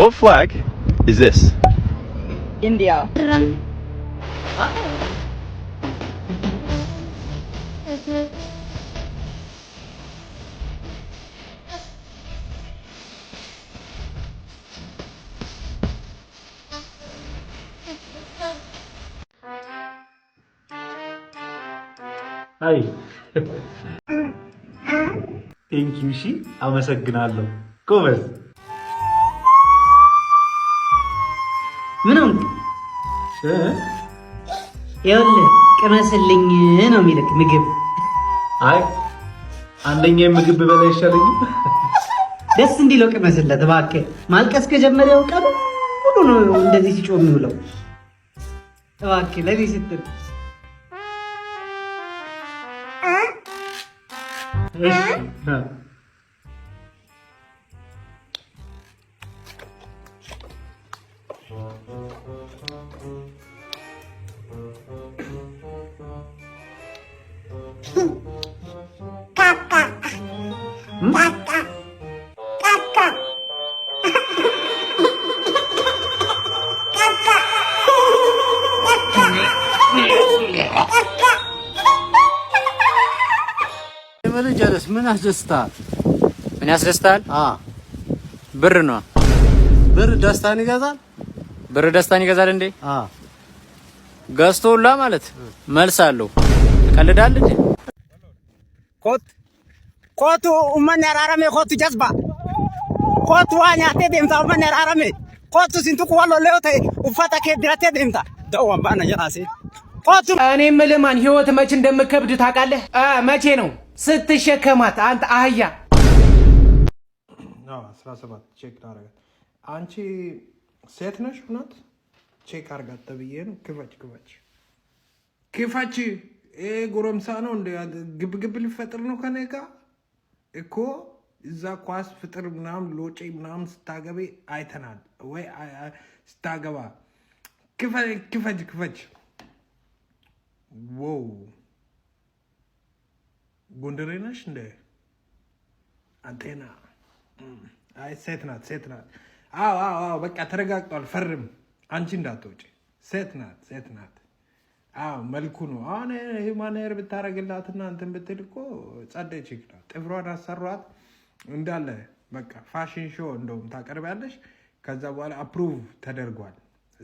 What flag is this? India. Hi. Thank you, ሺ አመሰግናለሁ። ጎበዝ። ምን ነው ይኸውልህ ቅመስልኝ ነው የሚልክ ምግብ። አይ አንደኛ ምግብ በላይ ይሻለኝ። ደስ እንዲለው ቅመስለት እባክህ። ማልቀስ ከጀመረ ያውቃል ሁሉ ነው እንደዚህ ሲጮህ የሚውለው። እባክህ ለኔ ስትል ምን ያስደስታል? ምን ያስደስታል? ብር ነው። ብር ደስታን ይገዛል? ብር ደስታን ይገዛል እንዴ? ገዝቶላ ማለት መልስ አለው። ቀልዳል እንዴ? ኮቱ ኡመን ያራራሜ ኮቱ ጀዝባ ኮቱ ዋኛቴ ደምታ ኡመን ያራራሜ ኮቱ ሲንቱ ቆሎ ለዮቴ ኡፋታ ከድራቴ ደምታ ደዋም ባና ያራሴ ኮቱ እኔ ምልማን ህይወት መቼ እንደምከብድ ታውቃለህ? መቼ ነው ስትሸከማት አንተ አህያ። 17 ቼክ ታረጋት። አንቺ ሴት ነሽ? እውነት ቼክ አርጋት ተብዬ ነው። ክፈች። ጎረምሳ ነው እንደ ግብግብ ሊፈጥር ነው ከኔ ጋር እኮ። እዛ ኳስ ፍጥር ምናምን ሎጬ ምናምን ስታገቢ አይተናል ወይ? ስታገባ ክፈች። ዋው ጎንደሬ ነሽ እንደ አንቴና? አይ ሴት ናት። አዎ በቃ ተረጋግጧል። ፈርም። አንቺ እንዳትወጪ። ሴት ናት። አዎ መልኩ ነው። አሁን ሂውማን ሄር ብታረግላትና እንትን ብትል እኮ ጸደይ ቺክ ናት። ጥፍሯን አሰሯት እንዳለ በቃ ፋሽን ሾው እንደውም ታቀርቢያለሽ። ከዛ በኋላ አፕሩቭ ተደርጓል።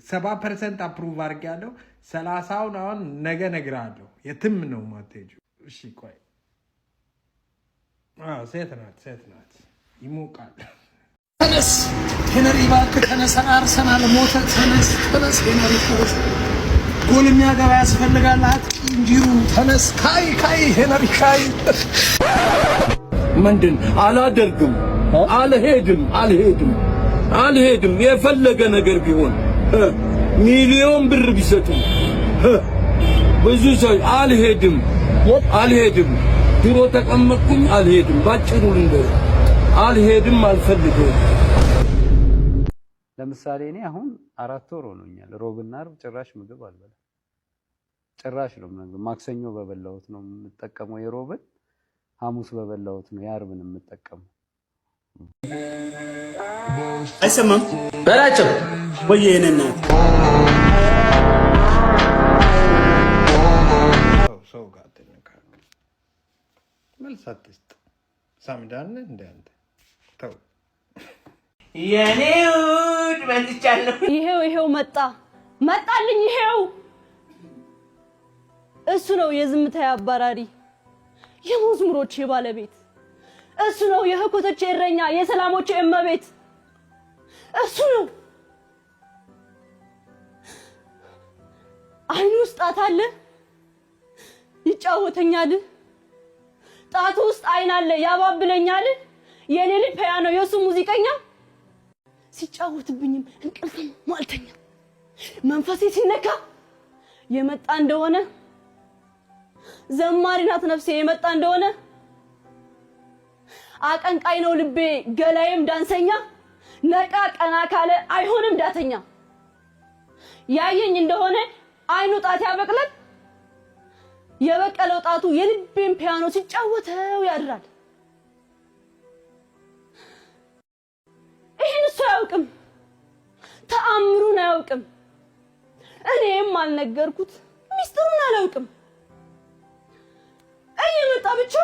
70% አፕሩቭ አድርጌያለሁ። 30ውን አሁን ነገ እነግርሃለሁ። የትም ነው የማትሄጂው። እሺ ቆይ። ሴት ናት። ይሞቃል። ተነስ ሄነሪ እባክህ ተነስ። አርሰናል ሞተ። ተነስ ሄነሪ ተነስ። ጎል የሚያገባ ያስፈልጋል። እንጂሩ ተነስ። ካይ ሄነሪ ካይ። ምንድን አላደርግም፣ አልሄድም። የፈለገ ነገር ቢሆን ሚሊዮን ብር ቢሰጡ ብዙ ሰው አልሄድም። ድሮ ተቀመጥኩኝ። አልሄድም። ባጭሩ ልንገርህ አልሄድም፣ አልፈልግም። ለምሳሌ እኔ አሁን 4 ወር ሆኖኛል። ሮብና ዓርብ ጭራሽ ምግብ አልበላም። ጭራሽ ነው ማክሰኞ በበላሁት ነው የምጠቀመው የሮብን፣ ሐሙስ በበላሁት ነው የዓርብን የምጠቀመው። አይሰማም በላቸው ወይ የኔና ሰው ጋር መልሳት ሳምዳን እንደ አንተ ተው። የኔውድ መልቻለሁ። ይሄው መጣልኝ። እሱ ነው የዝምታዬ አባራሪ፣ የመዝሙሮቼ ባለቤት። እሱ ነው የህኮቶቼ እረኛ፣ የሰላሞቼ እመቤት። እሱ ነው። አይኑ ውስጥ ጣት አለ፣ ይጫወተኛል። ጣቱ ውስጥ አይን አለ፣ ያባብለኛል። የኔ ልጅ ፒያኖ፣ የሱ ሙዚቀኛ። ሲጫወትብኝም እንቅልፍም ማልተኛ። መንፈሴ ሲነካ የመጣ እንደሆነ ዘማሪ ናት ነፍሴ የመጣ እንደሆነ። አቀንቃይ ነው ልቤ ገላዬም ዳንሰኛ። ነቃ ቀና ካለ አይሆንም ዳተኛ። ያየኝ እንደሆነ አይኑ ጣት ያበቅላል። የበቀለው ጣቱ የልቤን ፒያኖ ሲጫወተው ያድራል። ይሄን እሱ አያውቅም። አላውቅም። እኔም አልነገርኩት ሚስጥሩን አላውቅም። እየመጣ ብቻ